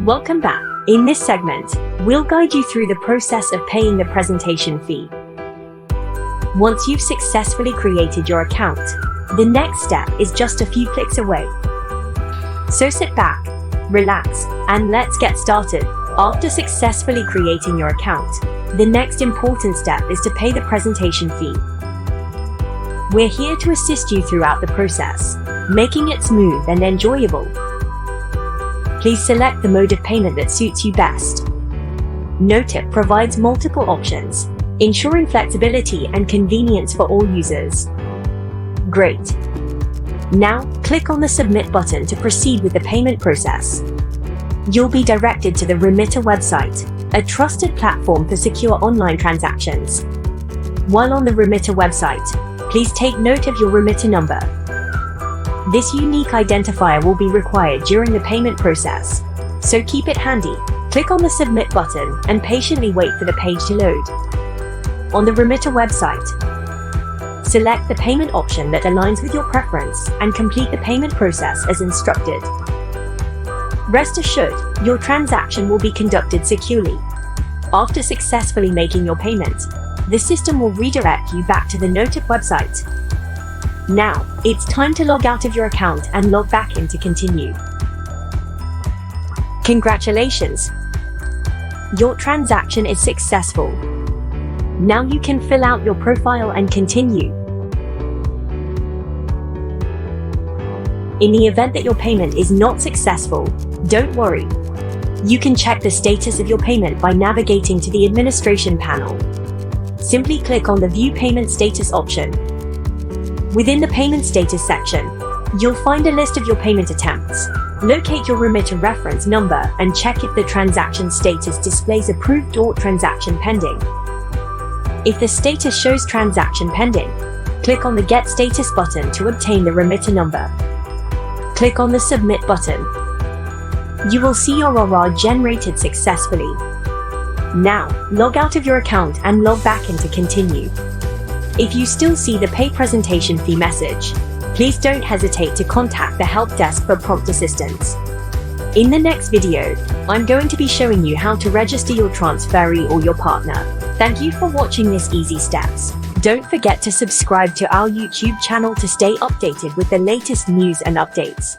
Welcome back. In this segment, we'll guide you through the process of paying the presentation fee. Once you've successfully created your account, the next step is just a few clicks away. So sit back, relax, and let's get started. After successfully creating your account, the next important step is to pay the presentation fee. We're here to assist you throughout the process, making it smooth and enjoyable. Please select the mode of payment that suits you best. Notap provides multiple options, ensuring flexibility and convenience for all users. Great! Now, click on the Submit button to proceed with the payment process. You'll be directed to the Remitter website, a trusted platform for secure online transactions. While on the Remitter website, please take note of your remitter number. This unique identifier will be required during the payment process, so keep it handy. Click on the Submit button and patiently wait for the page to load. On the Remitter website, select the payment option that aligns with your preference and complete the payment process as instructed. Rest assured, your transaction will be conducted securely. After successfully making your payment, the system will redirect you back to the Notap website. Now, it's time to log out of your account and log back in to continue. Congratulations! Your transaction is successful. Now you can fill out your profile and continue. In the event that your payment is not successful, don't worry. You can check the status of your payment by navigating to the administration panel. Simply click on the View Payment Status option. Within the Payment Status section, you'll find a list of your payment attempts. Locate your remitter reference number and check if the transaction status displays Approved or Transaction Pending. If the status shows Transaction Pending, click on the Get Status button to obtain the remitter number. Click on the Submit button. You will see your RR generated successfully. Now, log out of your account and log back in to continue. If you still see the Pay Presentation Fee message, please don't hesitate to contact the help desk for prompt assistance. In the next video, I'm going to be showing you how to register your transferee or your partner. Thank you for watching this easy steps. Don't forget to subscribe to our YouTube channel to stay updated with the latest news and updates.